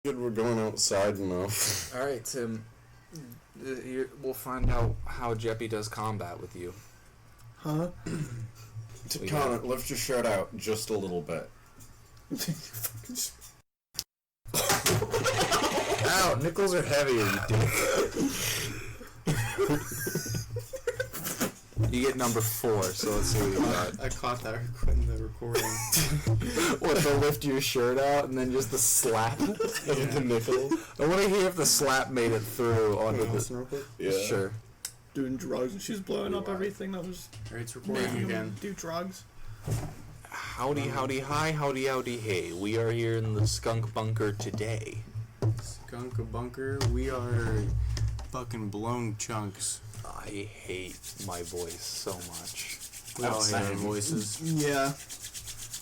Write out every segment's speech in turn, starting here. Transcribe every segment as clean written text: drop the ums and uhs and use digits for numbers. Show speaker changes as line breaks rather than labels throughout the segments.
Good, we're going outside enough.
Alright, Tim. We'll find out how Jeppy does combat with you.
Huh?
Connor, lift your shirt out just a little bit.
Ow, nickels are heavier, you dick. You get number 4, so let's see what you got.
I caught that in the recording.
What, to lift your shirt out and then just the slap of the nickel? I want to hear if the slap made it through onto the...
Yeah.
Sure.
Doing drugs and she's blowing up everything that was
Alright, it's recording again.
do drugs.
Howdy, howdy, hi, howdy, howdy, hey. We are here in the Skunk Bunker today.
Skunk Bunker, we are fucking blown chunks.
I hate my voice so much.
We all hate our voices.
Yeah.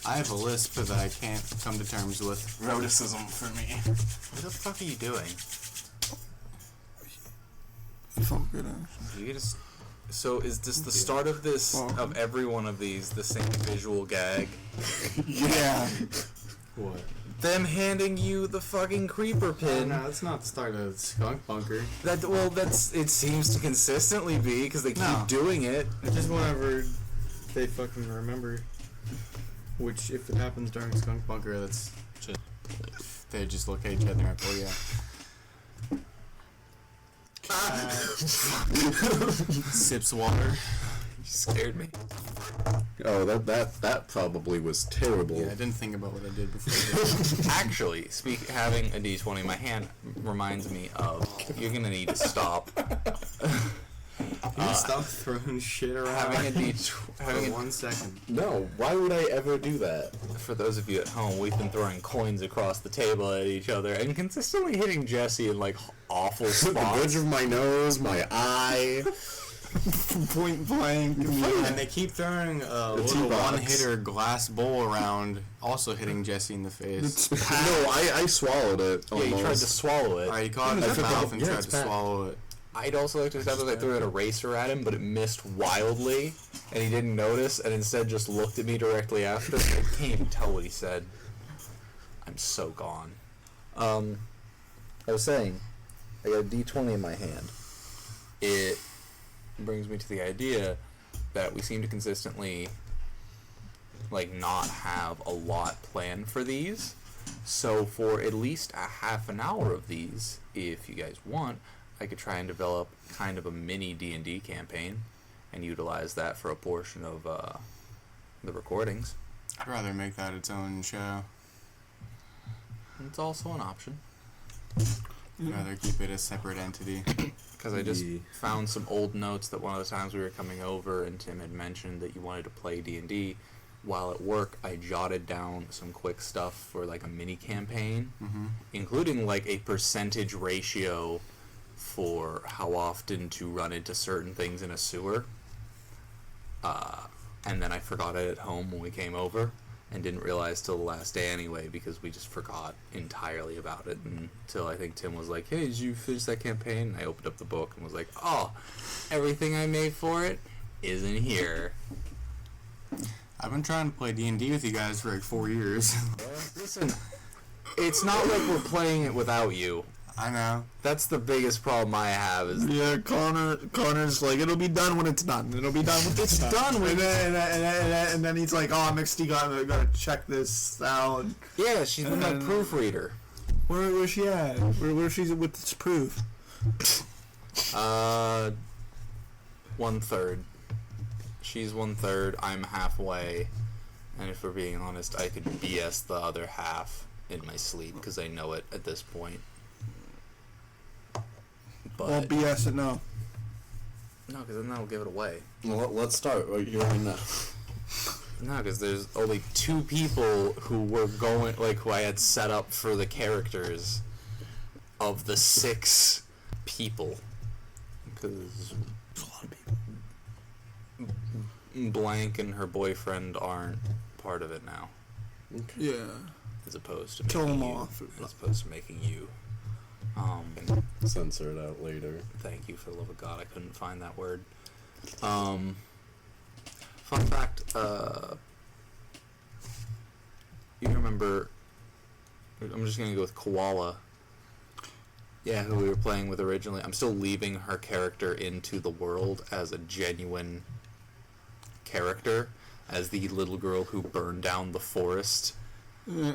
I have a lisp that I can't come to terms with.
Rhoticism for me.
What the fuck are you doing?
It felt good, actually.
You just... So is this the start of this, of every one of these, the same visual gag?
Yeah.
What?
Them handing you the fucking creeper pin.
No, that's not the start of Skunk Bunker.
It seems to consistently be, because they keep doing it.
It's just whenever they fucking remember. Which, if it happens during Skunk Bunker, that's just... They just look at each other and go, yeah. Sips water.
You scared me.
Oh, that probably was terrible.
Yeah, I didn't think about what I did before.
Actually, having a D20 in my hand reminds me of... You're gonna need to stop.
Can you stop throwing shit around?
Having
for 1 second.
No, why would I ever do that?
For those of you at home, we've been throwing coins across the table at each other and consistently hitting Jessie in, like, awful spots.
The bridge of my nose, my eye.
Point blank.
And they keep throwing a little
T-box.
one-hitter glass bowl around, also hitting Jessie in the face.
No, I swallowed it.
Yeah, you tried to swallow it.
Alright, he caught it in his mouth and tried to swallow it.
I'd also like to accept that I threw an eraser at him, but it missed wildly, and he didn't notice, and instead just looked at me directly after. I can't even tell what he said. I'm so gone. I was saying, I got a D20 in my hand. It brings me to the idea that we seem to consistently, like, not have a lot planned for these. So for at least a half an hour of these, if you guys want, I could try and develop kind of a mini D&D campaign and utilize that for a portion of the recordings.
I'd rather make that its own show.
It's also an option.
I'd rather keep it a separate entity.
Because I just found some old notes that one of the times we were coming over and Tim had mentioned that you wanted to play D&D. While at work, I jotted down some quick stuff for like a mini campaign, including like a percentage ratio for how often to run into certain things in a sewer. And then I forgot it at home when we came over and didn't realize till the last day anyway because we just forgot entirely about it until I think Tim was like, hey, did you finish that campaign? And I opened up the book and was like, oh, everything I made for it is in here.
I've been trying to play D&D with you guys for like 4 years.
Listen, it's not like we're playing it without you.
I know.
That's the biggest problem I have is...
Yeah, Connor's like, it'll be done when it's done. It'll be done when it's done. And then he's like, oh, MXT gotta check this out.
Yeah, she's been my proofreader.
Where's she at? Where's she with this proof?
1/3. She's 1/3, I'm halfway, and if we're being honest, I could BS the other half in my sleep, because I know it at this point. But
Well, BS it, no.
no, because then that'll give it away.
Well, let's start right here and now.
No, because there's only 2 people who were going, like, who I had set up for the characters of the 6 people. Because
There's a lot of people.
Blank and her boyfriend aren't part of it now,
Yeah.
as opposed to
Kill
making
them
you,
off.
as opposed to making you.
Censor it out later.
Thank you, for the love of God, I couldn't find that word. Fun fact, you remember, I'm just gonna go with Koala Yeah, who we were playing with originally. I'm still leaving her character into the world as a genuine character, as the little girl who burned down the forest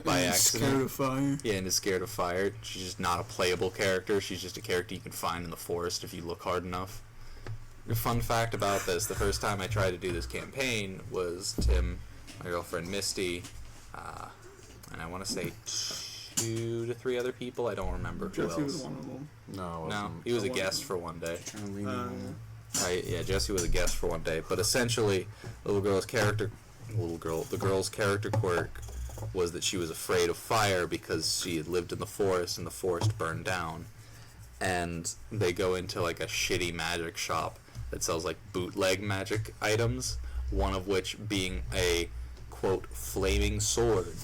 by accident.
Scared of fire.
Yeah, and is scared of fire. She's just not a playable character. She's just a character you can find in the forest if you look hard enough. A fun fact about this, the first time I tried to do this campaign was Tim, my girlfriend Misty, and I want to say 2 to 3 other people. I don't remember who
Jessie was
else.
one of them.
No, he was a guest for one day.
Trying to lean in.
Yeah, Jessie was a guest for one day. But essentially, the girl's character quirk was that she was afraid of fire because she had lived in the forest and the forest burned down. And they go into like a shitty magic shop that sells like bootleg magic items, one of which being a, quote, flaming sword,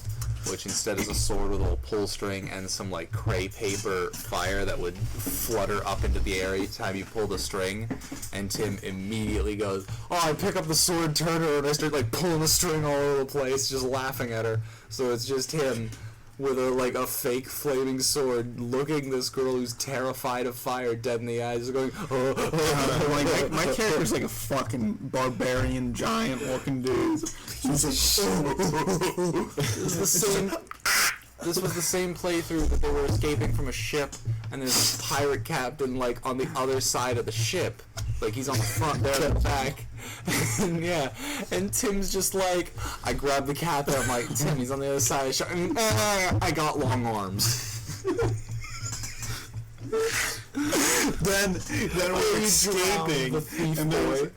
which instead is a sword with a little pull string and some like cray paper fire that would flutter up into the air each time you pull the string. And Tim immediately goes, "Oh, I pick up the sword, turn her, and I start like pulling the string all over the place, just laughing at her." So it's just him with a fake flaming sword, looking this girl who's terrified of fire dead in the eyes, going,
Like my character's like a fucking barbarian giant looking dude. He's like,
This was the same playthrough that they were escaping from a ship, and there's a pirate captain like on the other side of the ship, like he's on the front, there in the back, and yeah, and Tim's just like, I grab the captain, I'm like, Tim, he's on the other side of the ship, and I got long arms.
then we're escaping,
The thief
and
boy.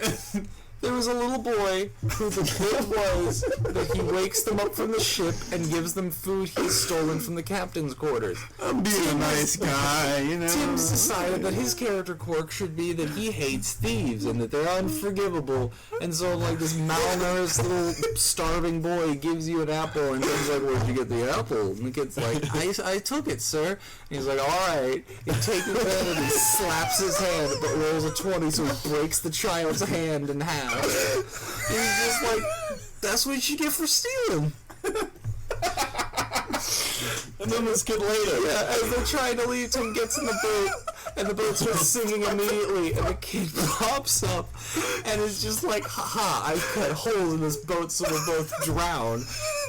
There was a little boy who the bit was that he wakes them up from the ship and gives them food he's stolen from the captain's quarters.
I'm being a nice guy, you know.
Tim's decided that his character quirk should be that he hates thieves and that they're unforgivable, and so like this malnourished little starving boy gives you an apple, and Tim's like, "Where'd you get the apple?" And the kid's like, I took it, sir." And he's like, "Alright." He takes it then and he slaps his hand, but rolls a 20, so he breaks the child's hand in half. And he's just like, "That's what you get for stealing." And then this kid later, as they're trying to leave, Tim gets in the boat, and the boat starts singing immediately, and the kid pops up, and is just like, "Haha, I've cut holes in this boat so we'll both drown,"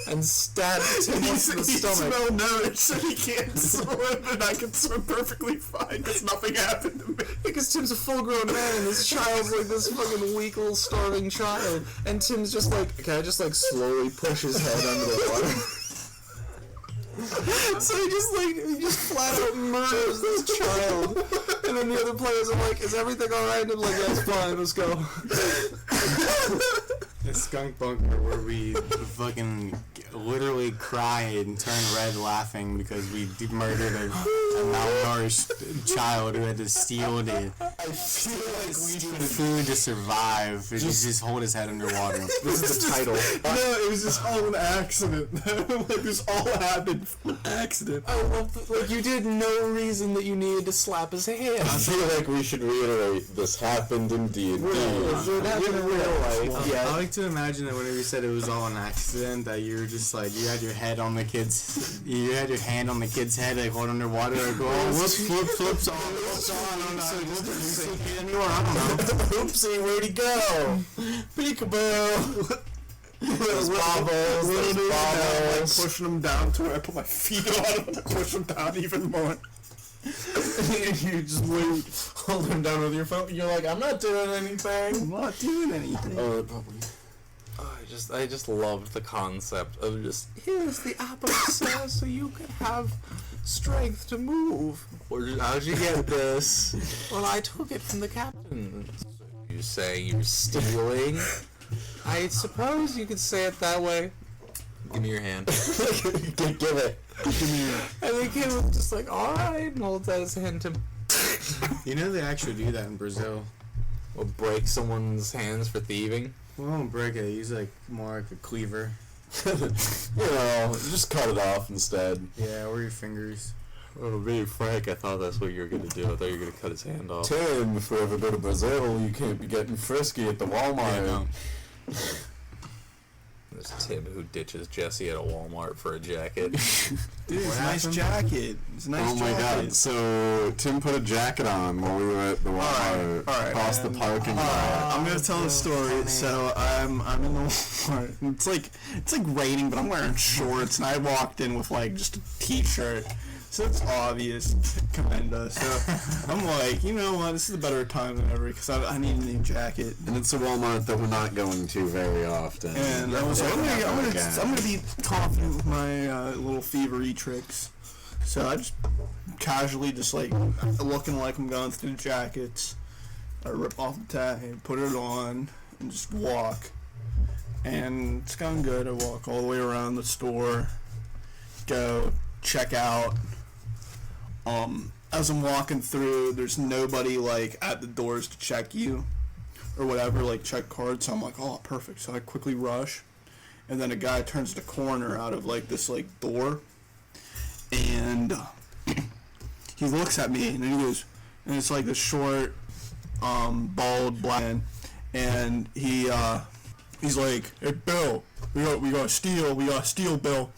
and stabs Tim once in the stomach.
He's malnourished, so he can't swim, and I can swim perfectly fine because nothing happened to me.
Because Tim's a full-grown man, and this child's like this fucking weak little starving child, and Tim's just like, "Can I just like slowly push his head under the water?" So he just flat out murders this child, and then the other players are like, "Is everything alright?" And I'm like, "Yeah, it's fine, let's go."
The Skunk Bunker, where we fucking literally cried and turned red laughing because we murdered a malnourished child who had to steal the food to survive. Just hold his head underwater.
This is the title.
No, it was just all an accident. Like, this all happened from accident.
I love that, like, you did no reason that you needed to slap his hand.
I feel like we should reiterate this happened in D&D.
It happened in real life.
Yeah, I like to imagine that whenever you said it was all an accident, that you were just like, you had your head on the kid's, you had your hand on the kid's head, like hold underwater, like, oh, whoops, flips on, I don't know.
Oopsie, where'd he go? Peekaboo. There's bobbles, there's bobbles.
Like pushing him down to where I put my feet on him to push him down even more.
You just wait, hold him down with your phone. You're like, "I'm not doing anything."
I'm not doing anything.
Probably.
Oh, I just loved the concept of just, here's the apple so you can have strength to move. How'd you get this? Well, I took it from the captain. You're saying you're stealing? I suppose you could say it that way. Give me your hand.
Give it.
And the kid was just like, "Alright," and holds out his hand to him.
You know they actually do that in Brazil.
Will break someone's hands for thieving.
Well, don't break it. Use like more like a cleaver.
Just cut it off instead.
Yeah, or your fingers.
Oh, being frank, I thought that's what you were going to do. I thought you were going to cut his hand off.
Tim, if we ever go to Brazil, you can't be getting frisky at the Walmart.
Yeah, no.
is Tim, who ditches Jessie at a Walmart for a jacket.
Dude, it's a nice jacket. It's a nice jacket.
Oh my god, so Tim put a jacket on while we were at the Walmart, past the parking lot.
I'm gonna tell the story. So I'm in the Walmart. It's like raining, but I'm wearing shorts, and I walked in with like just a t-shirt. So it's obvious, kinda. So I'm like, you know what? This is a better time than ever because I need a new jacket.
And it's a Walmart that we're not going to very often.
And I was like, I'm gonna be confident with my little thievery tricks. So I just casually, just like looking like I'm going through the jackets. I rip off the tag, put it on, and just walk. And it's going good. I walk all the way around the store, go check out. As I'm walking through, there's nobody like at the doors to check you or whatever, like check cards. So I'm like, oh, perfect. So I quickly rush, and then a guy turns the corner out of like this like door, and he looks at me and then he goes, and it's like this short, bald black man, and he's like, hey Bill, we got to steal, Bill.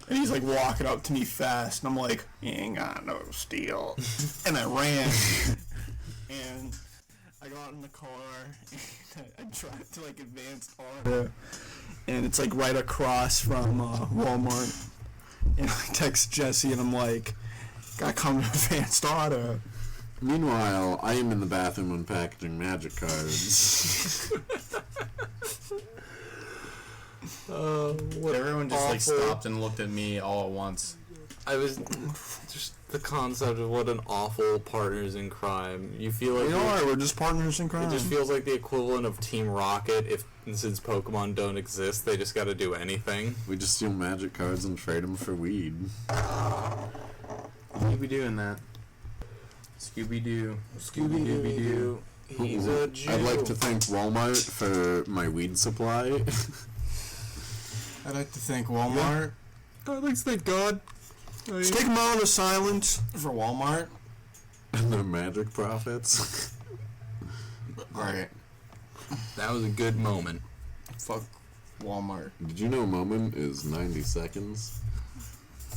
And he's like walking up to me fast, and I'm like, you ain't got no steel. And I ran, and I got in the car, and I drive to like Advanced Auto, and it's like right across from Walmart. And I text Jessie, and I'm like, gotta come to Advanced Auto.
Meanwhile, I am in the bathroom unpackaging magic cards.
Everyone just like stopped and looked at me all at once.
I was just the concept of what an awful partners in crime. You feel like
we're just partners in crime.
It just feels like the equivalent of Team Rocket. If since Pokemon don't exist, they just got to do anything.
We just steal magic cards and trade them for weed.
You be doing that. Scooby-Doo.
Scooby-Doo. He's a Jew.
I'd like to thank Walmart for my weed supply.
I'd like to thank Walmart.
Yeah. I'd like to thank God. Let's take a moment of silence
for Walmart.
And their magic profits.
Alright.
That was a good moment.
Fuck Walmart.
Did you know a moment is 90 seconds?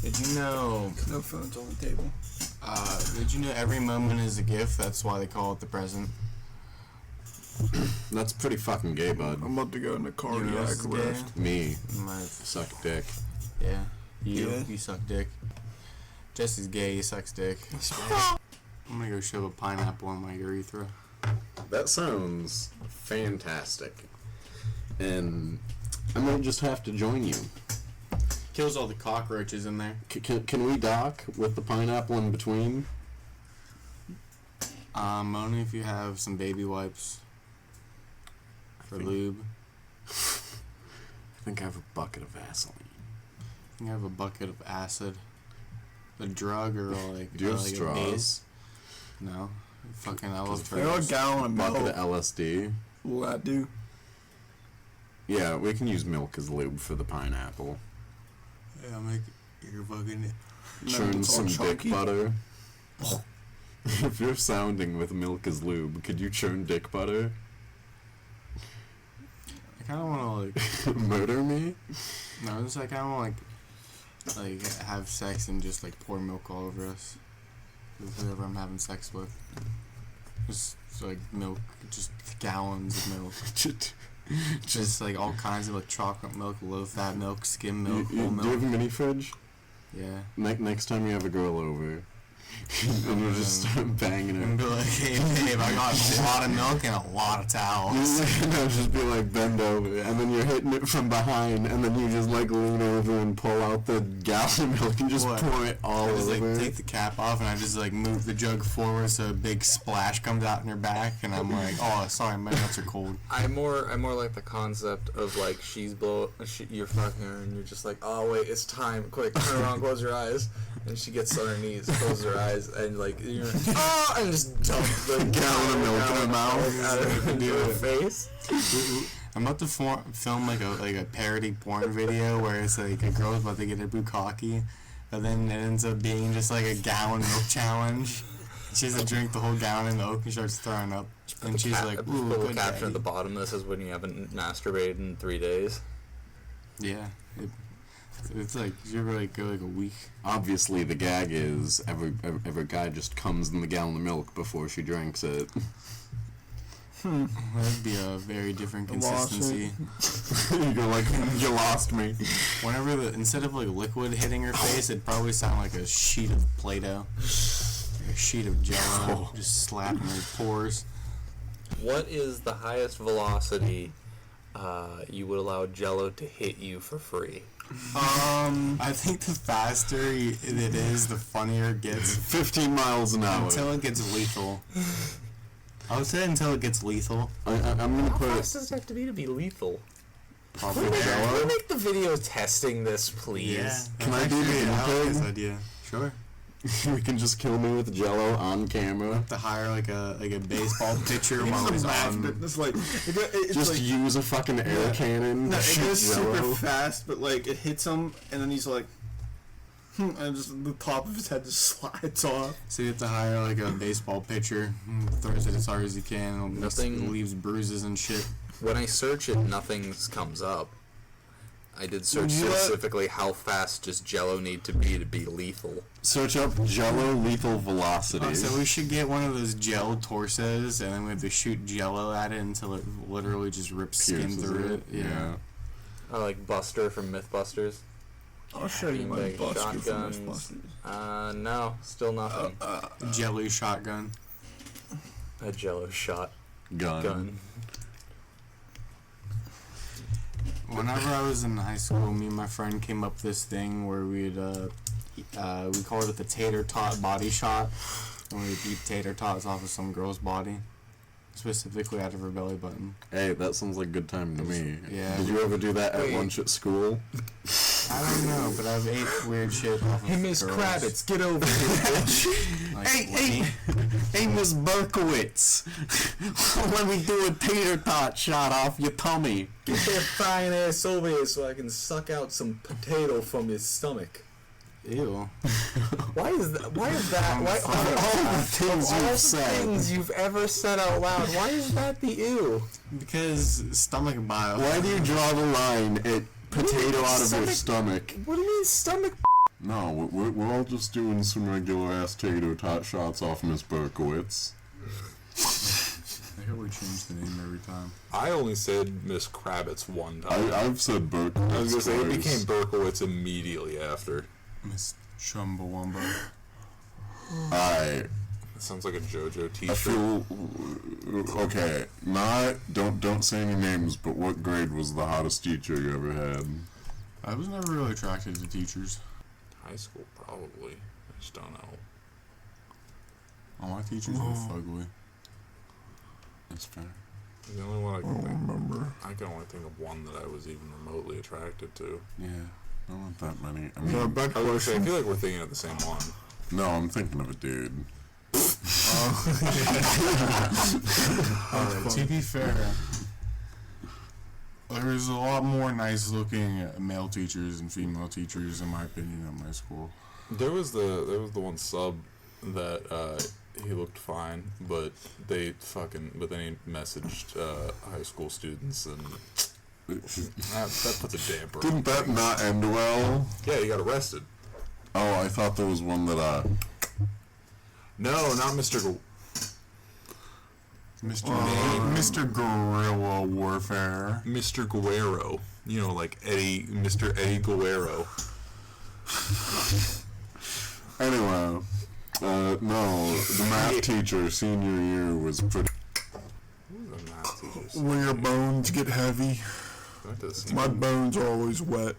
Did you know...
No phones on the table.
Did you know every moment is a gift? That's why they call it the present.
That's pretty fucking gay, bud.
I'm about to go into cardiac arrest.
Me. Suck dick.
Yeah. You suck dick. Jessie's gay, he sucks dick. I'm gonna go shove a pineapple in my urethra.
That sounds fantastic. And I might just have to join you.
Kills all the cockroaches in there.
Can we dock with the pineapple in between?
Only if you have some baby wipes. For lube.
I think I have a bucket of Vaseline.
I think I have a bucket of acid. A drug or like...
Do you have
like
straws?
No. Fucking I love
They're a gallon of milk.
Bucket of LSD.
Will that do?
Yeah, we can use milk as lube for the pineapple.
Yeah, make your fucking...
Churn some dick butter. If you're sounding with milk as lube, could you churn dick butter?
I kind of want to like...
Murder me?
No, it's like I don't want to like have sex and just like pour milk all over us. With whoever I'm having sex with. Just like milk, just gallons of milk. Just like all kinds of like chocolate milk, low-fat milk, skim milk, whole milk.
Do you have a mini fridge?
Yeah.
Next time you have a girl over, and you just start banging her.
And be like, hey babe, I got a lot of milk and a lot of towels.
Just be like, bend over, and then you're hitting it from behind, and then you just like lean over and pull out the gallon of milk and just pour it all
I just
over.
like take the cap off and I just like move the jug forward so a big splash comes out in her back, and I'm like, oh sorry, my nuts are cold.
I'm more like the concept of like you're fucking her and you're just like, oh wait, it's time, quick, turn around, close your eyes, and she gets on her knees, closes her eyes, and like you're like, oh, and just dump the
gallon of milk in her mouth
out of her face.
I'm about to film like a parody porn video where it's like a girl's about to get her bukkake, but then it ends up being just like a gallon milk challenge. She has to drink the whole gallon of milk and starts throwing up. And she's like, ooh,
put a
good
caption
day.
at the bottom that says when you haven't masturbated in 3 days.
Yeah. It's like you're like go like a week.
Obviously, the gag is every guy just comes in the gallon of milk before she drinks it.
That'd be a very different consistency.
You go like, you lost me.
Whenever instead of like liquid hitting her face, it'd probably sound like a sheet of Play-Doh, a sheet of Jello, just slapping her pores.
What is the highest velocity you would allow Jello to hit you for free?
I think the faster it is, the funnier it gets.
15 miles an hour.
Until it gets lethal. I would say until it gets lethal.
I'm gonna
How
put
fast does it have to be
probably
Can we
Jello.
make the video testing this, please?
Yeah.
Can I do the
This
thing?
idea? Sure.
We can just kill me with Jello on camera.
To hire like a baseball pitcher while he's on.
It's like it's
Just
like,
use a fucking air cannon.
no,
to
it
shoot
goes super
Jello.
fast, but like it hits him, and then he's like, and just the top of his head just slides off.
So you have to hire like a baseball pitcher, throws it as hard as he can, and
Nothing-
leaves bruises and shit.
When I search it, nothing comes up. I did search
You know what?
specifically how fast does Jello need to be lethal.
Search up Jello lethal velocity.
So we should get one of those gel torsos, and then we have to shoot Jello at it until it literally just rips skin
Pierces
through it.
Yeah.
Oh, like Buster from Mythbusters.
I'll show you my
Beanbag
Buster from
shotguns.
Mythbusters.
No, still nothing.
Jelly shotgun.
A Jello shot
Gun.
Whenever I was in high school, me and my friend came up with this thing where we called it the tater tot body shot, and we'd eat tater tots off of some girl's body, specifically out of her belly button.
Hey, that sounds like a good time to me.
Yeah.
Did you ever do that at
Wait.
lunch at school?
I don't know, but I've ate weird shit off of girls.
get over here, bitch.
Like,
Hey, Miss Berkowitz. Let me do a tater tot shot off your tummy.
Get that fine ass over here so I can suck out some potato from his stomach.
Ew.
Why is that? Why
All the things
all
you've
the
said.
things you've ever said out loud? Why is that the ew?
Because stomach bile.
Why do you draw the line at potato out of your
Stomach-
stomach?
What do you mean stomach?
No, we're all just doing some regular ass tater tot shots off Miss Berkowitz.
I hear we change the name every time.
I only said Miss Kravitz one time.
I've said Berkowitz.
I was gonna say it
twice.
became Berkowitz immediately after.
Miss Chumbawamba.
That
Sounds like a JoJo
I
T-shirt.
feel okay. Don't say any names, but what grade was the hottest teacher you ever had?
I was never really attracted to teachers.
High school, probably. I just don't know.
All my teachers were fugly.
That's fair.
The only one I can think. I can only think of one that I was even remotely attracted to.
Yeah, I don't want that many. I
So
mean,
back
I was gonna say, I
question.
feel like we're thinking of the same one.
no, I'm thinking of a dude.
To be fair, there's a lot more nice looking male teachers and female teachers, in my opinion, at my school.
There was the one sub that he looked fine, but then he messaged high school students, and that puts a damper.
Didn't that not end well?
Yeah, he got arrested.
Oh, I thought there was one that
No, not Mr.
Mr. Guerrilla Warfare.
Mr. Guerrero. You know, like Mr. Eddie Guerrero.
Anyway, no, the math teacher senior year was pretty.
Who's the math teacher?
When your bones get heavy,
That does seem-
my bones are always wet.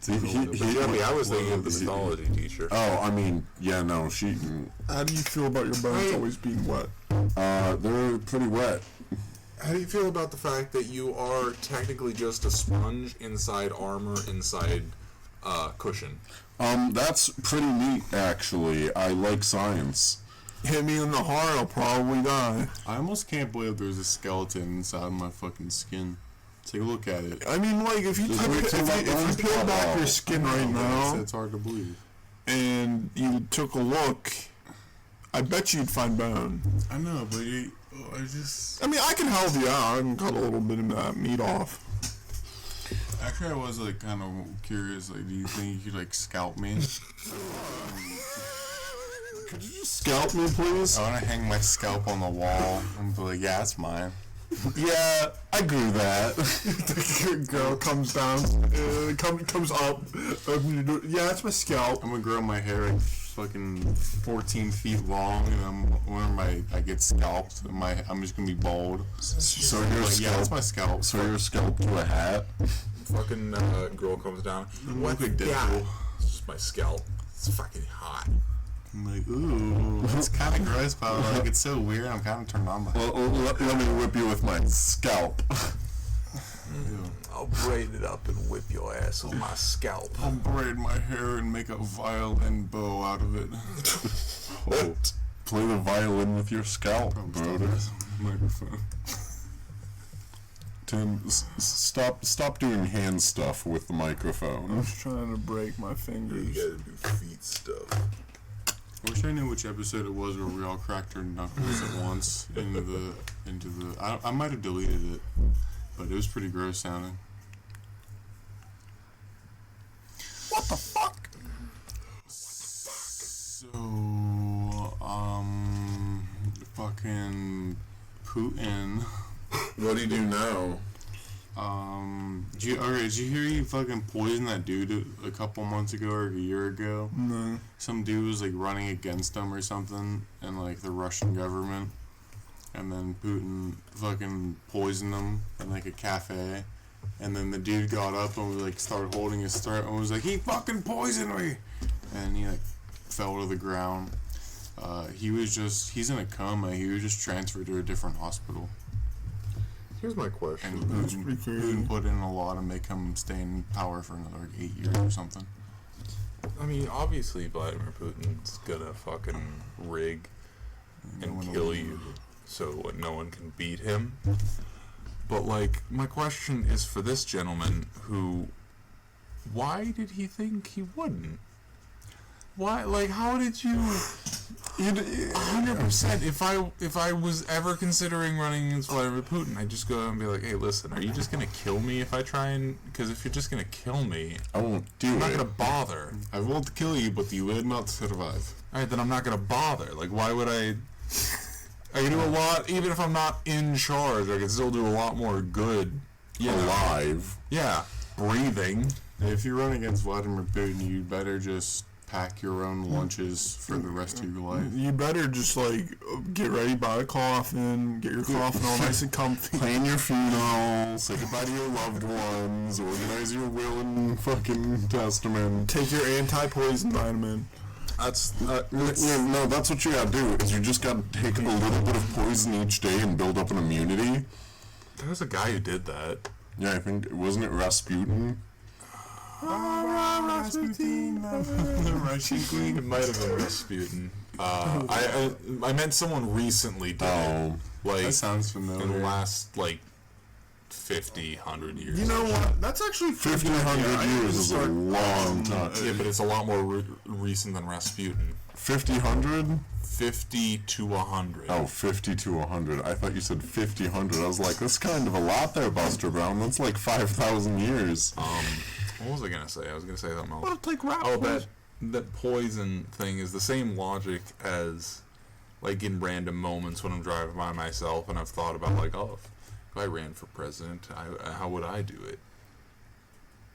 But yeah, I was thinking of the mythology teacher.
Oh, I mean, yeah, no, she.
How do you feel about your bones always being wet?
They're pretty wet.
How do you feel about the fact that you are technically just a sponge inside armor, inside cushion?
That's pretty neat, actually. I like science.
Hit me in the heart, I'll probably die.
I almost can't believe there's a skeleton inside my fucking skin. Take a look at it.
I mean, like, if you
Just wait till my bones
peel
pop
back
off.
your skin right now
It's hard to believe.
and you took a look, I bet you'd find bone.
I know, but I just...
I mean, I can help you out. I can cut a little bit of that meat off.
Actually, I was like kind of curious. Like, do you think you could like scalp me?
Could you just scalp me, please?
I want to hang my scalp on the wall and be like, yeah, it's mine.
Yeah, I grew that.
The girl comes down, comes up. Yeah, that's my scalp.
I'm gonna grow my hair like fucking 14 feet long, and when I get scalped, I'm just gonna be bald.
So you're
Like, yeah, that's my scalp.
So you're scalped to a hat.
Fucking girl comes down.
Look like
that?
Deadpool.
It's just my scalp. It's fucking hot.
I'm like, ooh, it's kind of gross, but like it's so weird. I'm kind of turned on by it.
Well, let me whip you with my scalp.
I'll braid it up and whip your ass with my scalp.
I'll braid my hair and make a violin bow out of it.
Oh, play the violin with your scalp, brother.
Microphone.
Tim, stop doing hand stuff with the
I
microphone.
was trying to break my
You
fingers.
gotta do feet stuff.
I wish I knew which episode it was where we all cracked our knuckles at once into the. I might have deleted it, but it was pretty gross sounding.
What the fuck?
So, fucking Putin.
What do you do now?
Did you hear he fucking poisoned that dude a couple months ago or a year ago?
No.
Some dude was like running against him or something, and like the Russian government, and then Putin fucking poisoned him in like a cafe, and then the dude got up and like started holding his throat and was like, he fucking poisoned me, and he like fell to the ground. He's in a coma. He was just transferred to a different hospital.
Here's my question.
And Putin put in a law to make him stay in power for another like 8 years or something.
I mean, obviously Vladimir Putin's gonna fucking rig and kill you so no one can beat him. But like, my question is for this gentleman who, why did he think he wouldn't? Why, like, how did you... 100%. If I was ever considering running against Vladimir Putin, I'd just go out and be like, hey, listen, are you just gonna kill me if I try and... Because if you're just gonna kill me,
I won't do
I'm not
it.
gonna bother.
I won't kill you, but you will not survive.
Alright, then I'm not gonna bother. Like, why would I... I can do a lot, even if I'm not in charge, I can still do a lot more good. You know?
Alive.
Yeah. Breathing.
If you run against Vladimir Putin, you better just pack your own lunches for the rest of your life.
You better just like get ready, buy a coffin, get your coffin all nice and comfy.
Plan your funeral, say goodbye to your loved ones, organize your will and fucking testament.
Take your anti-poison vitamin.
That's
No, that's what you gotta do, is you just gotta take a little bit of poison each day and build up an immunity.
there was a guy who did that.
Yeah, I think, wasn't it Rasputin?
Rasputin, the Russian
It
queen.
might have been Rasputin. I meant someone recently did it.
Oh,
Like,
That sounds
in the
familiar.
last, like, 50, 100 years.
You know what? That's actually
1,500 years is a long time.
Yeah, but it's a lot more recent than Rasputin.
50,
50 to 100.
Oh, 50 to 100. I thought you said 50, 100. I was like, that's kind of a lot there, Buster Brown. That's like 5,000 years.
What was I gonna say? I was gonna say something else.
Well, take rap.
Oh, that poison thing is the same logic as, like, in random moments when I'm driving by myself and I've thought about, like, oh, if I ran for president, how would I do it?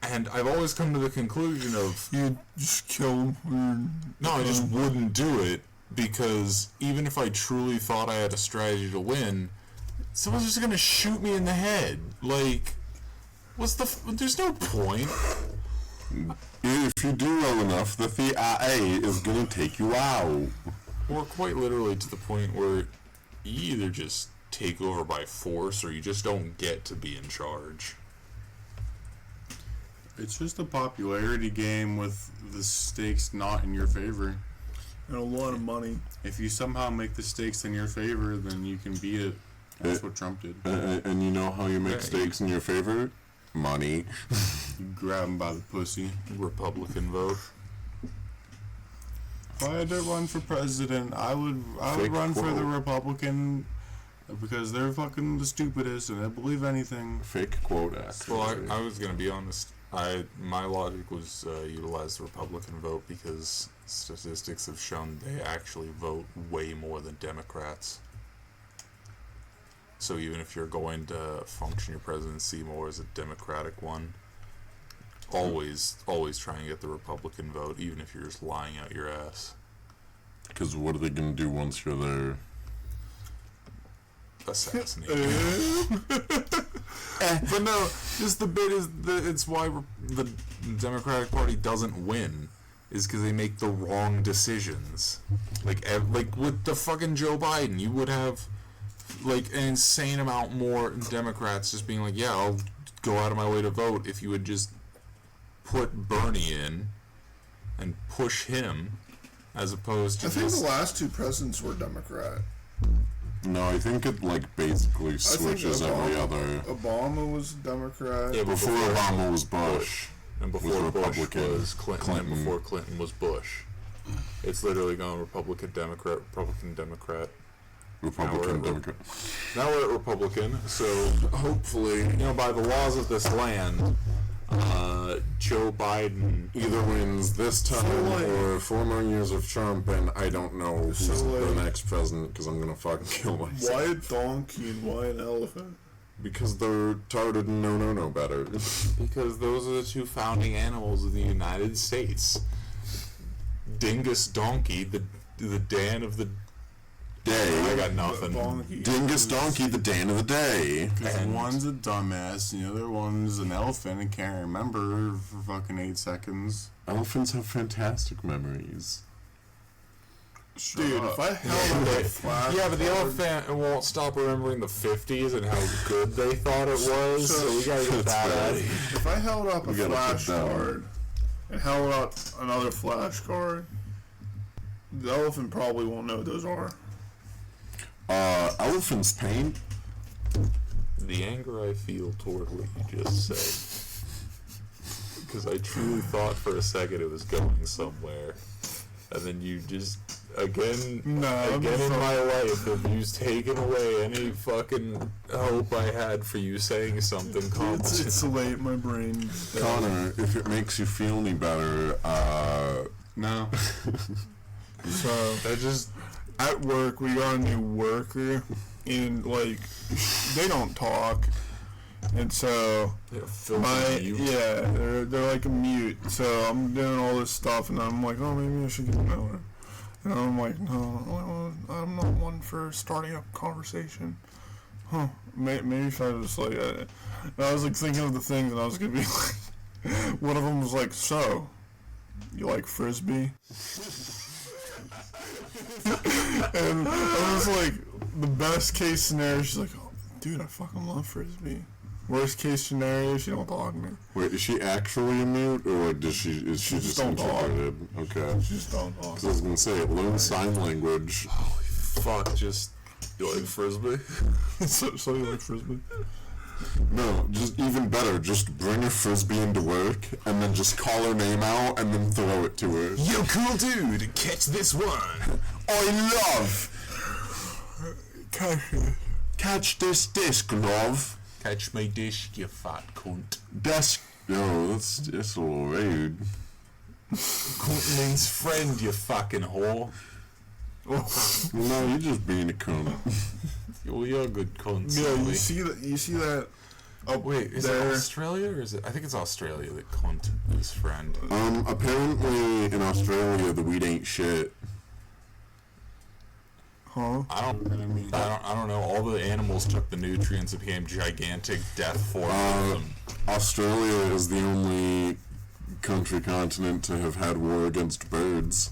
And I've always come to the conclusion of,
You just kill him.
no, I just wouldn't do it, because even if I truly thought I had a strategy to win, someone's just gonna shoot me in the head. Like, there's no point.
If you do well enough, the CIA is gonna take you out.
Or quite literally to the point where you either just take over by force or you just don't get to be in charge.
It's just a popularity game with the stakes not in your favor.
And a lot of money.
If you somehow make the stakes in your favor, then you can beat it. That's what Trump did.
And you know how you make
Yeah,
stakes in your favor? Money.
You grab him by the pussy.
Republican vote.
If I had to run for president, I would
Fake
run for the
quote.
Republican because they're fucking the stupidest and they believe anything.
Fake quote, actually.
Well, I was gonna be honest. My logic was utilize the Republican vote because statistics have shown they actually vote way more than Democrats. So even if you're going to function your presidency more as a Democratic one, always try and get the Republican vote, even if you're just lying out your ass.
Because what are they going to do once you're there?
Assassinate.
But no, just the bit is it's why
The Democratic Party doesn't win is because they make the wrong decisions. Like with the fucking Joe Biden, you would have like an insane amount more Democrats just being like, yeah, I'll go out of my way to vote if you would just put Bernie in and push him as opposed to
I think the last two presidents were Democrat.
No, I think it basically switches every other.
Obama was Democrat.
Yeah,
Before Obama was Bush.
And before Bush
Republican.
was Clinton, and before Clinton was Bush. It's literally gone Republican, Democrat, Republican, Democrat.
Republican, Democrat.
Now we're at Republican, so hopefully, by the laws of this land, Joe Biden
Either wins this time
like-
or 4 more years of Trump, and I don't know who's
So,
the
like-
next president because I'm gonna fucking kill myself.
Why a donkey and why an elephant?
Because they're retarded and no better.
because those are the two founding animals of the United States. Dingus donkey, the Dan of the
Day.
I got nothing.
Donkey.
Dingus donkey, the Dan of the day.
because
And-
one's a dumbass and the other one's an elephant and can't remember for fucking 8 seconds.
Elephants have fantastic memories.
Dude, if I held up a flash
Yeah, but the
card-
elephant won't stop remembering the 50s and how good they thought it was, so we gotta get that out of here.
If I held up a
We gotta put down.
flashcard and held up another flashcard, the elephant probably won't know what those are.
Elephants paint.
The anger I feel toward what you just said. Because I truly thought for a second it was going somewhere. And then you just, again in my life, have you taken away any fucking hope I had for you saying something competent.
It's late, my brain.
Connor, if it makes you feel any better,
No.
So,
I just,
at work, we got a new worker, and, they don't talk. And so, they're like a mute. So I'm doing all this stuff, and I'm like, oh, maybe I should get another. And I'm like, no, I'm not one for starting a conversation. Maybe if I was like, I was thinking of the things, and I was gonna be like, one of them was like, so, you like frisbee? And I was like, the best case scenario, she's like, oh, dude, I fucking love frisbee. Worst case scenario, she don't talk to me.
wait, is she actually a mute, or is she just
don't talk.
introverted? Okay.
She just don't talk.
'Cause I was gonna say, learn sign language.
fuck, just, you like frisbee?
So you like frisbee?
No, just even better. Just bring a frisbee into work, and then just call her name out, and then throw it to her.
Yo, cool dude, catch this one.
I love. Catch this disc, love.
Catch my dish, you fat cunt.
Desk. No, that's a little rude.
Cunt means friend, you fucking whore.
No, you're just being a cunt.
Well, you're a good cunt.
Yeah,
Sally.
you see that? Oh
Wait, is
there.
it Australia or is it? I think it's Australia that cunt is friend.
Apparently in Australia the weed ain't shit.
Huh?
I don't know. All the animals took the nutrients and became gigantic death forms.
Australia is the only continent to have had war against birds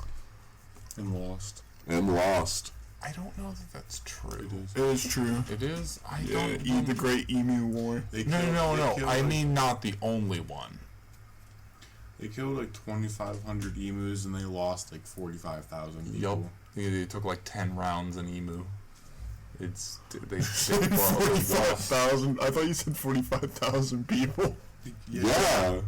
And lost.
and lost.
I don't know that that's true.
It is true.
It is? I
Yeah,
don't.
the Great Emu War.
No. I mean, not the only one.
They killed 2,500 emus and they lost 45,000 people.
Yup. They took 10 rounds in emu. They probably lost.
45,000. I thought you said 45,000 people.
Yeah.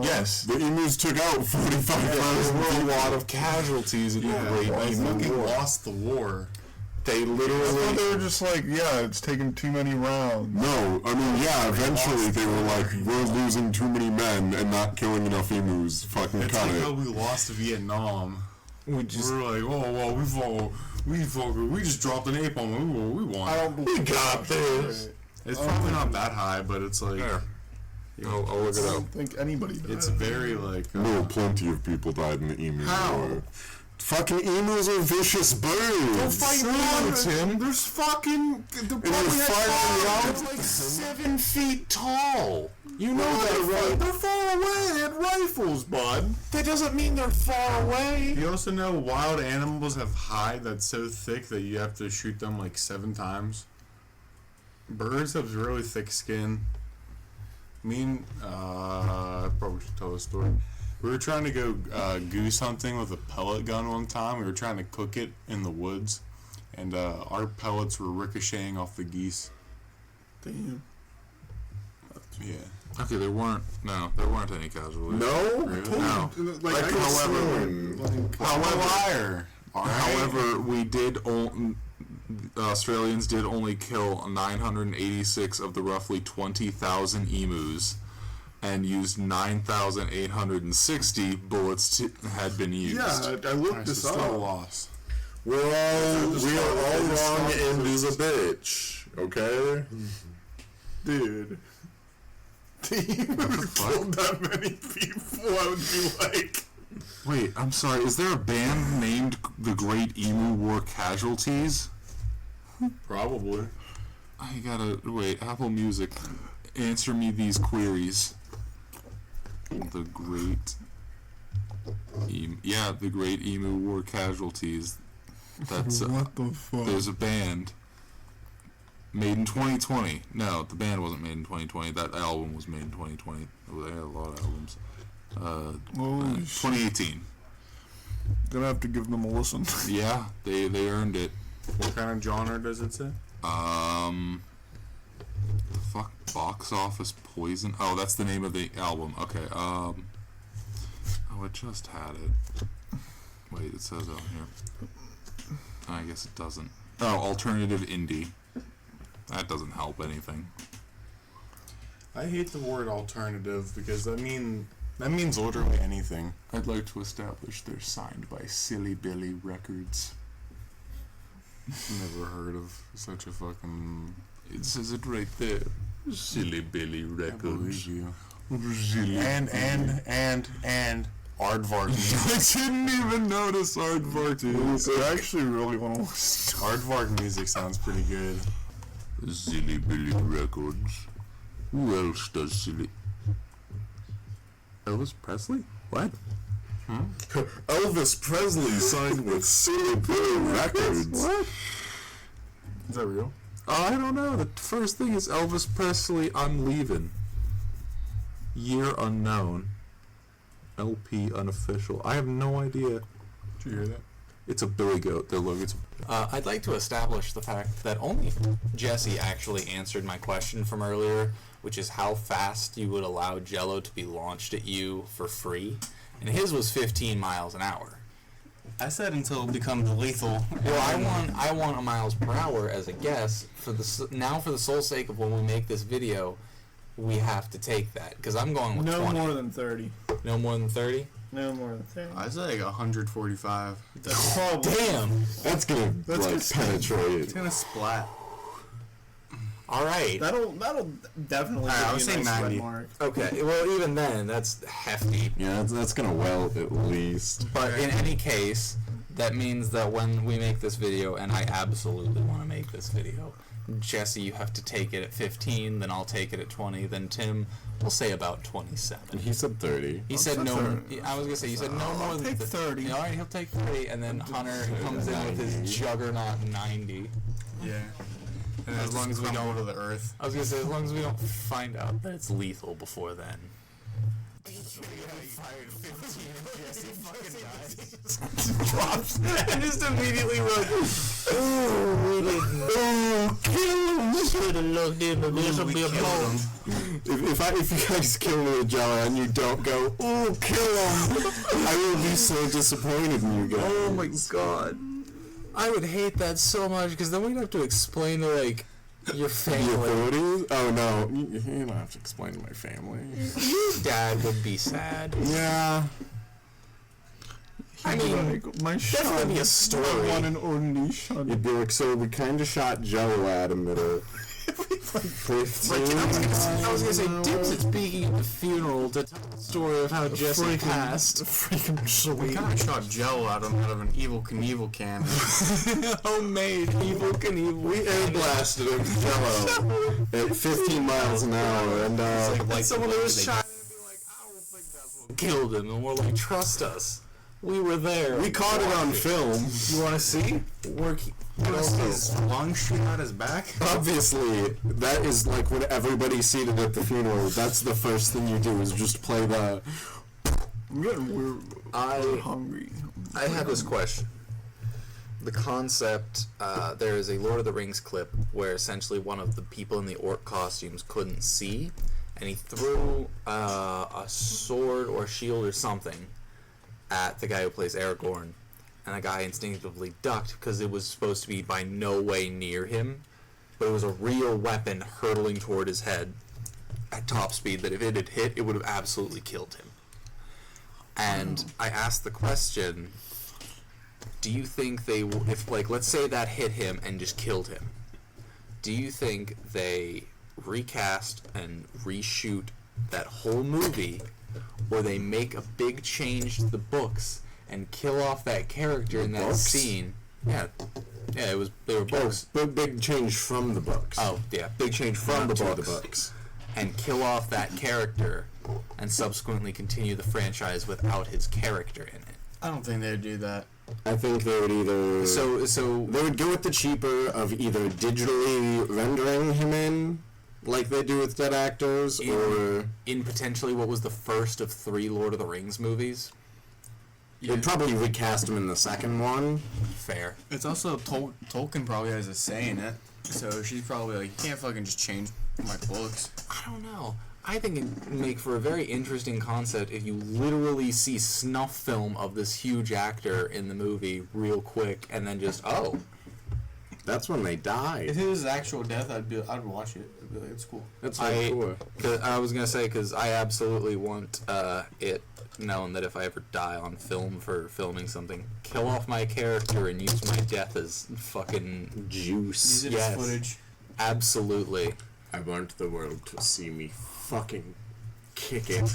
Yes.
The emus took out 45,000
There were a
people.
lot of casualties in the Great
They
Emu
fucking
War.
lost the war.
They
I thought
literally.
they were just like, yeah, it's taking too many rounds.
No, I mean, yeah, eventually they were like, we're losing too many men and not killing enough emus. Fucking
It's
cut
like how
it.
we lost Vietnam.
We
We
just.
were like, oh well, we just dropped an napalm. We won.
I don't believe
We got this.
It's probably not that high, but it's like
There. I'll look it
I
up.
don't think anybody does.
it's very like.
No, plenty of people died in the emu
How?
war. Fucking emus are vicious birds.
Tim. There's fucking.
And they're fighting out.
They're like 7 feet tall. You know that, right?
They're far away. They had rifles, bud.
That doesn't mean they're far away.
You also know wild animals have hide that's so thick that you have to shoot them like 7 times. Birds have really thick skin. I probably should tell this story. We were trying to go goose hunting with a pellet gun one time. We were trying to cook it in the woods, and our pellets were ricocheting off the geese.
Damn.
Yeah.
Okay, there weren't any casualties.
No?
Really?
No.
Like, I
However, however, we did. Australians did only kill 986 of the roughly 20,000 emus, and used 9,860 bullets had been used.
yeah, I looked this
Still a
up.
loss.
We are all wrong and is a bitch. Okay?
Dude. The emus killed that many people, I would be like...
Wait, I'm sorry. Is there a band named the Great Emu War Casualties?
Probably.
I gotta wait. Apple Music, answer me these queries. The Great the Great Emu War Casualties. That's
What the fuck?
there's a band made in 2020. No, the band wasn't made in 2020. That album was made in 2020. Oh, they had a lot of albums.
Holy shit.
2018.
Gonna have to give them a listen.
Yeah, they earned it.
What kind of genre does it say?
The fuck, Box Office Poison. Oh, that's the name of the album. Okay. Oh, I just had it. Wait, it says on here. I guess it doesn't. Oh, alternative indie. That doesn't help anything.
I hate the word alternative because that means literally anything.
I'd like to establish they're signed by Silly Billy Records.
Never heard of such a fucking.
It says it right there. Silly Billy
I believe
Records.
you.
Silly
And Aardvark music.
I didn't even notice Aardvark music.
I actually really want to listen.
Aardvark music sounds pretty good.
Silly Billy Records. Who else does Silly? Elvis Presley? What?
Elvis Presley signed with Silly Billy Records.
What?
Is that real?
I don't know. The first thing is Elvis Presley, I'm Leaving. Year unknown. LP unofficial. I have no idea.
Did you hear that?
It's a Billy Goat. Their logo's
I'd like to establish the fact that only Jessie actually answered my question from earlier, which is how fast you would allow Jello to be launched at you for free, and his was 15 miles an hour.
I said until it becomes lethal.
Well, I want a miles per hour as a guess for the sole sake of when we make this video, we have to take that because I'm going with
No
20.
more than 30.
No more than 30.
No more than 30.
I say like 145.
That's probably.
Damn.
That's gonna penetrate.
It's gonna splat.
All right.
That'll definitely
Alright, I would
give you
say
a nice
90.
red mark.
Okay. Well, even then, that's hefty.
Yeah, that's gonna welt at least.
But in any case, that means that when we make this video, and I absolutely want to make this video, Jessie, you have to take it at 15, then I'll take it at 20, then Tim, we'll say about 27.
He said 30.
He said no. I was gonna say you said no more than
take 30.
All right, he'll take 30, and then Hunter comes in with his juggernaut 90.
Yeah. And as long as we don't
to the earth.
I was gonna say as long as we don't find out that it's lethal before then. Drops and just immediately runs.
should have looked into this a bit more.
If you guys kill me with Jello and you don't go, ooh, kill him, I will be so disappointed in you guys.
Oh my god. I would hate that so much because then we'd have to explain to like your
The
family.
authorities? Oh no, you don't have to explain to my family.
Your dad would be sad.
Yeah.
I mean,
Like, my
definitely be a story.
One and only son.
You'd be like, so we kind of shot Jello at him at a 15.
I was gonna say, Dibs is speaking at the funeral to tell the story of how Jessie passed.
Freaking
We
sweet.
kind of shot Jello out of an Evil Knievel cannon.
Homemade Evil Knievel.
We air blasted him with Jello at 15 miles an hour, and
Like someone who was trying to be like, I don't think that's what killed him, and we're like, trust us, we were there.
we caught it on film.
You want to see?
His lungs shoot out his back.
Obviously, that is like when everybody's seated at the funeral. That's the first thing you do is just play the.
I'm getting weird.
I
Hungry.
have this question. The concept, there is a Lord of the Rings clip where essentially one of the people in the orc costumes couldn't see, and he threw a sword or shield or something at the guy who plays Aragorn, and the guy instinctively ducked because it was supposed to be by no way near him, but it was a real weapon hurtling toward his head at top speed that if it had hit, it would have absolutely killed him. And I asked the question, do you think if like, let's say that hit him and just killed him, do you think they recast and reshoot that whole movie, or they make a big change to the books and kill off that character in that
books?
scene? Yeah, they were books.
Big change from the books.
Oh yeah, big change from
Not
the
to
books. And kill off that character and subsequently continue the franchise without his character in it.
I don't think they'd do that.
I think they would either.
So
They would go with the cheaper of either digitally rendering him in, like they do with dead actors, or
in potentially what was the first of 3 Lord of the Rings movies.
they'd probably recast him in the second one.
Fair.
It's also Tolkien probably has a say in it, so she's probably like, you can't fucking just change my books.
I don't know. I think it'd make for a very interesting concept if you literally see snuff film of this huge actor in the movie real quick, and then just
That's when they died.
If it was actual death, I'd watch it. I'd be like, it's cool.
That's hardcore.
I was gonna say because I absolutely want it known that if I ever die on film for filming something, kill off my character and use my death as fucking
Juice.
Use it
Yes.
as footage.
absolutely.
I want the world to see me fucking kick it.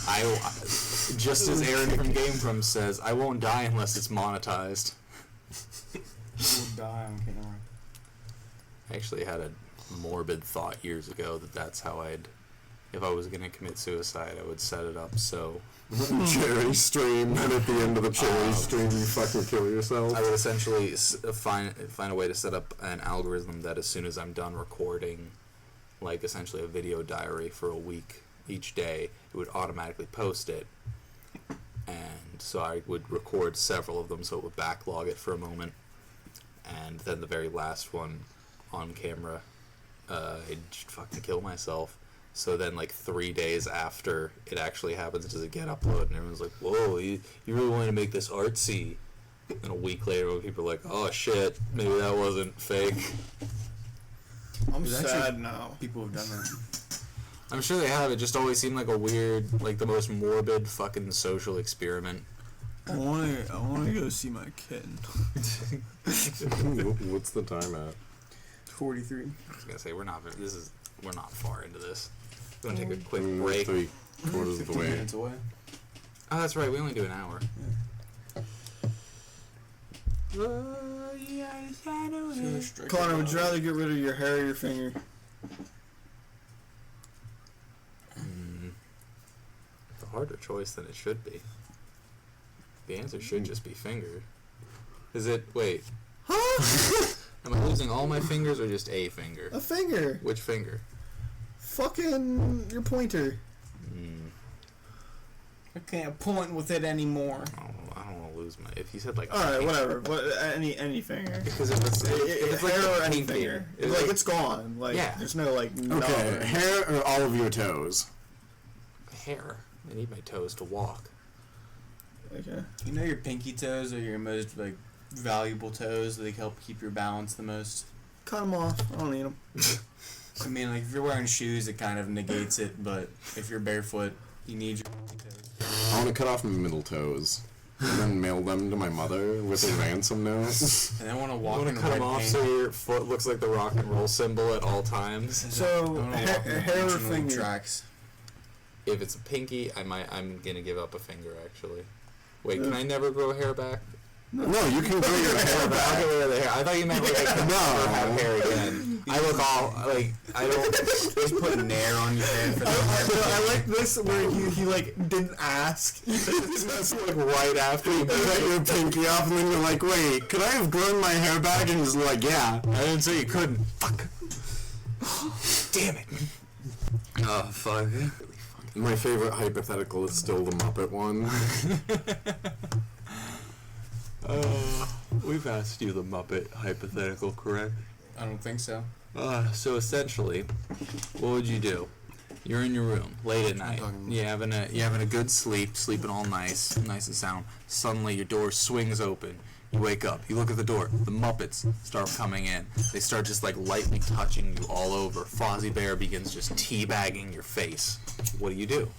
Just as Aaron from Game Grumps says, I won't die unless it's monetized.
We'll die on camera.
I actually had a morbid thought years ago that's how if I was going to commit suicide, I would set it up so
Cherry stream, and at the end of the cherry stream, you fucking kill yourself.
I would essentially find a way to set up an algorithm that as soon as I'm done recording, like essentially a video diary for a week each day, it would automatically post it. And so I would record several of them so it would backlog it for a moment. And then the very last one on camera, I'd just fucking kill myself. So then, like 3 days after it actually happens, does it get uploaded? And everyone's like, "Whoa, you really want to make this artsy?" And a week later, when people are like, "Oh shit, maybe that wasn't fake."
I'm
There's
sad
actually
now.
People have done that.
I'm sure they have. It just always seemed like a weird, like the most morbid fucking social experiment.
I want to go see my kitten.
What's the time at?
43.
I was gonna say we're not far into this. We want to take a quick break.
3/4 of the way.
Minutes away.
Oh, that's right. We only do an hour.
Connor, would you rather get rid of your hair or your finger?
The harder choice than it should be. The answer should just be finger. Is it? Wait. Am I losing all my fingers or just a finger?
A finger.
Which finger?
Fucking your pointer.
I can't point with it anymore.
I don't want to lose my. If you said like.
All right, whatever. Any finger.
Because if it's like
hair or any
pinky,
finger.
it's
Like
like
it's gone. Like
Yeah.
there's no like.
Okay,
no.
hair or all of your toes?
hair. I need my toes to walk.
Okay.
You know your pinky toes are your most like valuable toes. They help keep your balance the most.
Cut them off. I don't need them.
I mean, like, if you're wearing shoes, it kind of negates it, but if you're barefoot, you need your toes.
I want to cut off my middle toes and then mail them to my mother with a ransom note.
And I want to walk
You want
in
to cut
red
them off
paint.
so your foot looks like the rock and roll symbol at all times.
So,
I wanna walk in
hair
ancient Rome
finger.
tracks.
If it's a pinky, I'm gonna give up a finger actually. Wait, can I never grow hair back?
No, you can grow your hair back.
Okay, wait, the hair. I thought you meant like I can
No.
never have hair again. I look all like I don't.
Just put Nair on your head for the
I like this where he like didn't ask.
That's like right after you cut your pinky off, and then you're like, wait, could I have grown my hair back? And he's like, yeah.
I didn't say you couldn't. Fuck. Damn it. Oh fuck.
My favorite hypothetical is still the Muppet one.
We've asked you the Muppet hypothetical, correct?
I don't think so.
So essentially, what would you do? You're in your room late at night. You're having a good sleep, sleeping all nice and sound. Suddenly your door swings open. You wake up. You look at the door. The Muppets start coming in. They start just like lightly touching you all over. Fozzie Bear begins just teabagging your face. What do?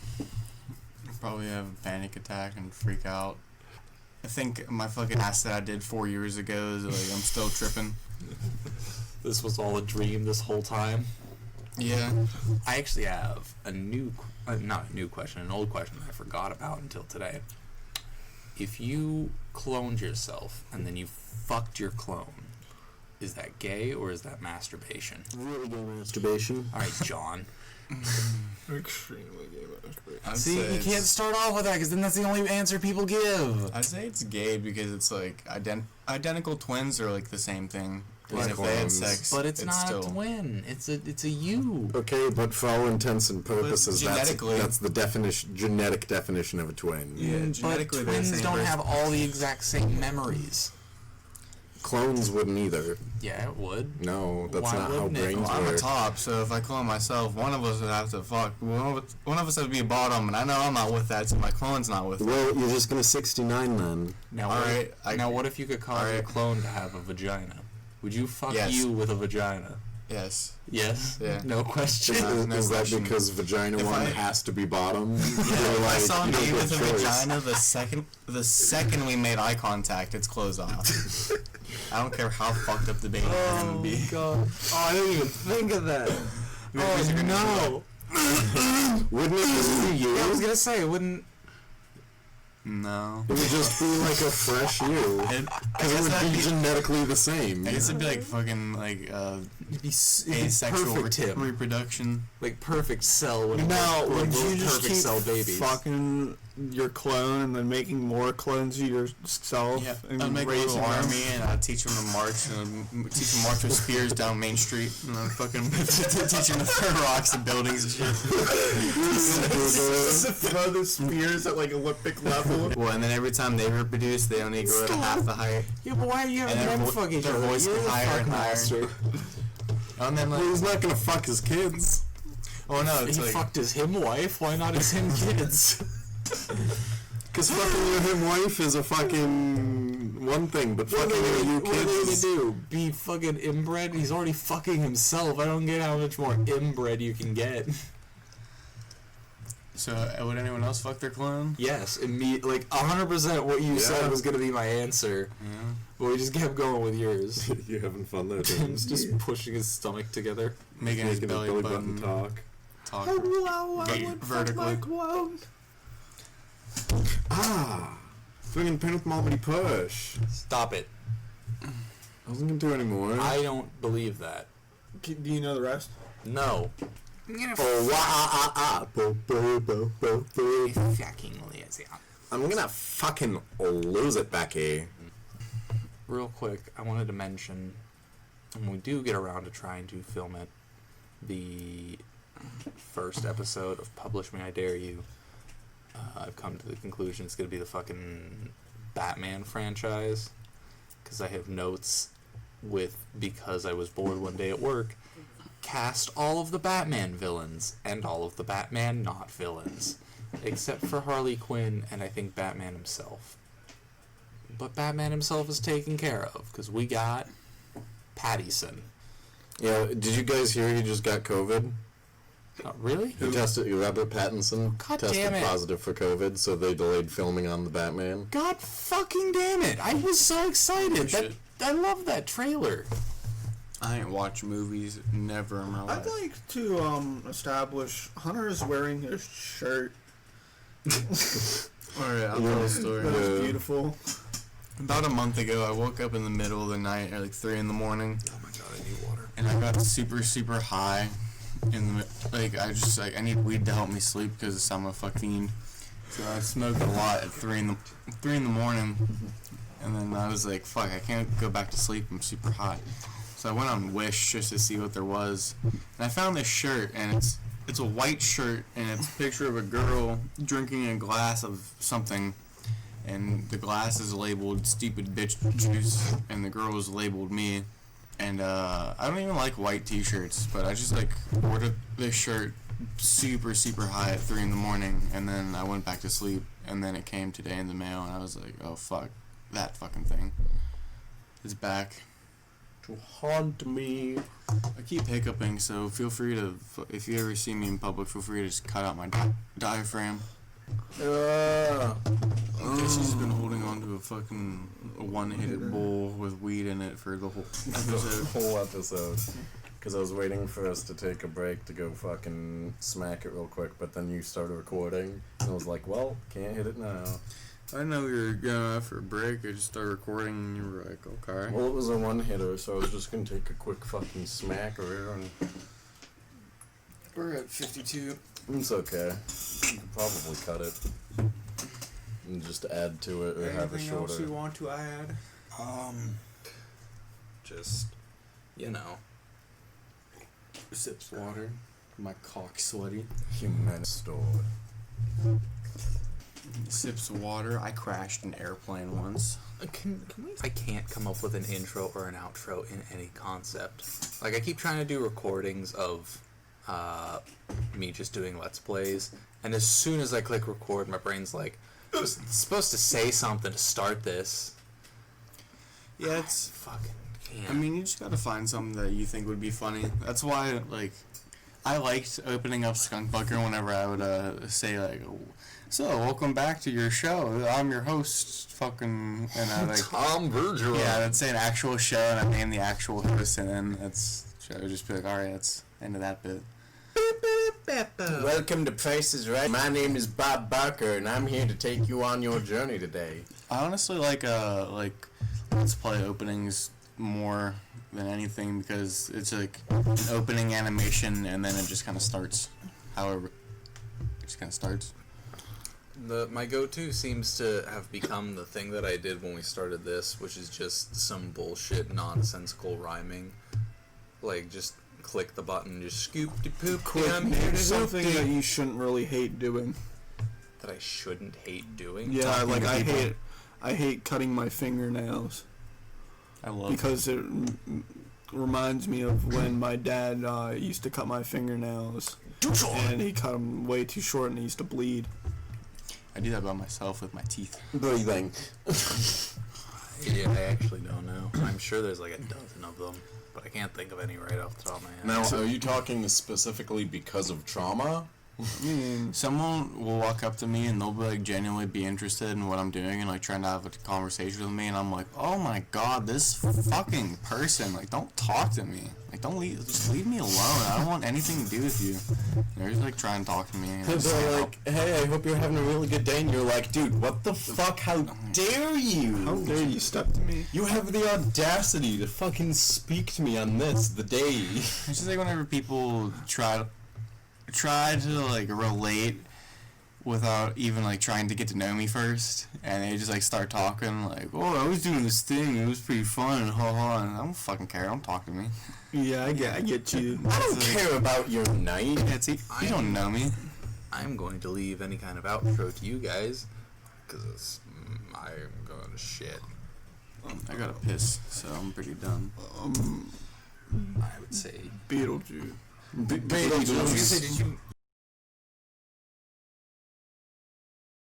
Probably have a panic attack and freak out. I think my fucking ass that I did 4 years ago is like I'm still tripping.
This was all a dream this whole time.
Yeah.
I actually have a new, not a new question, an old question that I forgot about until today. If you cloned yourself and then you fucked your clone, is that gay or is that masturbation?
Really gay masturbation.
All right, John.
Extremely gay masturbation.
I'd
See,
say
you can't start off with that because then that's the only answer people give.
I'd say it's gay because it's like identical twins are like the same thing.
Like
And if they had
clones.
sex,
But it's not
still,
a twin. It's a you.
Okay, but for all intents and purposes,
genetically-
that's the genetic definition of a twin.
Yeah,
But
genetically they're the
twins
same
don't
person.
have all the exact same memories.
Clones wouldn't either.
Yeah, it would.
No, that's
Why
not how
wouldn't it?
brains
Well, I'm a
work.
top, so if I clone myself, one of us would have to fuck. One of us would be a bottom, and I know I'm not with that, so my clone's not with it.
Well, you're just gonna 69 then.
Now,
All
what
right,
now, what if you could cause your
Alright.
clone to have a vagina? Would you fuck
Yes.
you with a vagina?
Yes.
Yes.
Yeah.
No question.
Is,
no
is that
question.
because vagina
If
one
I-
has to be bottom?
Yeah, if I saw
you don't
me
get
with a
choice.
vagina, the second we made eye contact, it's closed off. I don't care how fucked up the baby is gonna be.
God. Oh, I didn't even think of that. Oh no.
Wouldn't it just be you?
I was gonna say it wouldn't.
No.
It would just be like a fresh you. Because it would be genetically the same.
I guess it'd be like fucking like
It'd be
asexual
perfect, Tim.
reproduction.
Like perfect cell. When
Now,
we're
would you just
perfect
keep
cell babies.
fucking your clone and then making more clones of yourself?
Yeah,
and
I'd make a
raising
little
them?
army and I'd teach them to march and teach them to march with spears down Main Street and then fucking teach them to throw rocks at buildings and shit.
Throw the spears at like Olympic level.
Well, and then every time they reproduce, they only grow to half the height.
Yeah, but why are you
And
having
their
them
vo-
fuck each
their
other?
voice
You're
get
the
higher
fuck
and higher.
master.
And then
Well,
like,
he's not gonna fuck his kids.
oh no,
He
it's like
fucked his him wife. Why not his him kids?
Because fucking your him wife is a fucking one thing, but fucking your you
What are they gonna
kids.
do? Be fucking inbred? He's already fucking himself. I don't get how much more inbred you can get.
so. Would anyone else fuck their clone?
Yes, like 100% what you said was gonna be my answer.
Yeah.
But we just kept going with yours.
You're having fun there,
Tim's just pushing his stomach together.
Making his
Making his
belly button
talk.
talk vertically.
Ah, fucking Pen with Malbody push.
Stop it.
I wasn't gonna do any more.
I don't believe that.
Do you know the rest?
No.
Oh, wah, bo, bo, bo, bo, bo.
Fucking lazy.
I'm gonna fucking lose it, Becky.
Real quick, I wanted to mention, when we do get around to trying to film it, the first episode of Publish Me, I Dare You, I've come to the conclusion it's going to be the fucking Batman franchise, because I have notes with, because I was bored one day at work, cast all of the Batman villains and all of the Batman not villains, except for Harley Quinn and I think Batman himself. but Batman himself is taken care of because we got Pattison.
Yeah, did you guys hear he just got COVID?
Really?
He tested. Robert Pattinson
God
tested
damn it.
positive for COVID, so they delayed filming on the Batman.
God fucking damn it! I was so excited. I love that trailer.
I ain't watch movies never in my life.
I'd like to establish Hunter is wearing his shirt.
Alright, I'll tell a story.
That was beautiful.
About a month ago, I woke up in the middle of the night at like 3 in the morning.
Oh my god, I need water.
And I got super, super high. I need weed to help me sleep because I'm a fuck fiend. So I smoked a lot at 3 in the morning. And then I was like, fuck, I can't go back to sleep. I'm super high. So I went on Wish just to see what there was. And I found this shirt, and it's a white shirt, and it's a picture of a girl drinking a glass of something. And the glass is labeled stupid bitch juice, and the girl is labeled me. And I don't even like white t-shirts, but I just like ordered this shirt super, super high at 3 in the morning, and then I went back to sleep, and then it came today in the mail, and I was like, oh fuck, that fucking thing is back
To haunt me.
I keep hiccuping, so feel free to, if you ever see me in public, feel free to just cut out my diaphragm. Jesse's been holding on to a fucking one-hit bowl with weed in it for the whole episode.
Whole episode. Because I was waiting for us to take a break to go fucking smack it real quick, but then you started recording, and I was like, well, can't hit it now.
I know you were going out for a break. I just started recording, and you were like, okay.
Well, it was a one-hitter, so I was just gonna take a quick fucking smacker, and
We're at 52.
it's okay. You can probably cut it. And just add to it, or have a
Anything else
you
shorter.
want to add?
Just, you know.
Sips water. My cock sweaty.
Human stored.
Sips water. I crashed an airplane once.
Can we? I can't come up with an intro or an outro in any concept. Like, I keep trying to do recordings of me just doing Let's Plays, and as soon as I click record, my brain's like, it's supposed to say something to start this.
Yeah, it's...
Fucking can't.
I mean, you just gotta find something that you think would be funny. That's why, like, I liked opening up Skunk Bunker whenever I would say, like, so, welcome back to your show. I'm your host, fucking, and I, like...
Tom Virgil.
Yeah, I'd say an actual show, and I name the actual host, and then I would just be like, alright, that's the end of that bit.
Welcome to Prices Right. My name is Bob Barker, and I'm here to take you on your journey today.
I honestly like Let's Play openings more than anything because it's like an opening animation and then it just kind of starts. However, it just kind of starts.
My go-to seems to have become the thing that I did when we started this, which is just some bullshit, nonsensical rhyming. Like, just click the button, just scoop-de-poop, I'm here to
Something
help
that
you.
you shouldn't really hate doing.
That I shouldn't hate doing?
Yeah,
Talking
like
to people.
I hate cutting my fingernails
I love
because it reminds me of when my dad used to cut my fingernails, and he cut them way too short, and he used to bleed.
I do that by myself with my teeth.
Breathing.
Yeah, I actually don't know. I'm sure there's like a dozen of them, but I can't think of any right off the top of my head.
Now, are you talking specifically because of trauma?
I mean,
Someone will walk up to me and they'll be like genuinely be interested in what I'm doing and like trying to have a conversation with me, and I'm like, oh my god, this fucking person, like, don't talk to me, like, just leave me alone. I don't want anything to do with you. They're just like trying to talk to me. And I just
They're
can't
like, hey, I hope you're having a really good day, and you're like, dude, what the fuck? How dare you?
how dare you step to me?
You have the audacity to fucking speak to me on this, the day.
It's just like whenever people try to like relate without even like trying to get to know me first, and they just like start talking like, oh, I was doing this thing, it was pretty fun, and and I don't fucking care, don't talk to me.
Yeah, I get you.
I don't care about your night.
You don't know me.
I'm going to leave any kind of outro to you guys, because I'm going to shit.
I gotta piss, so I'm pretty done.
I would say.
Beetlejuice.
I was gonna say,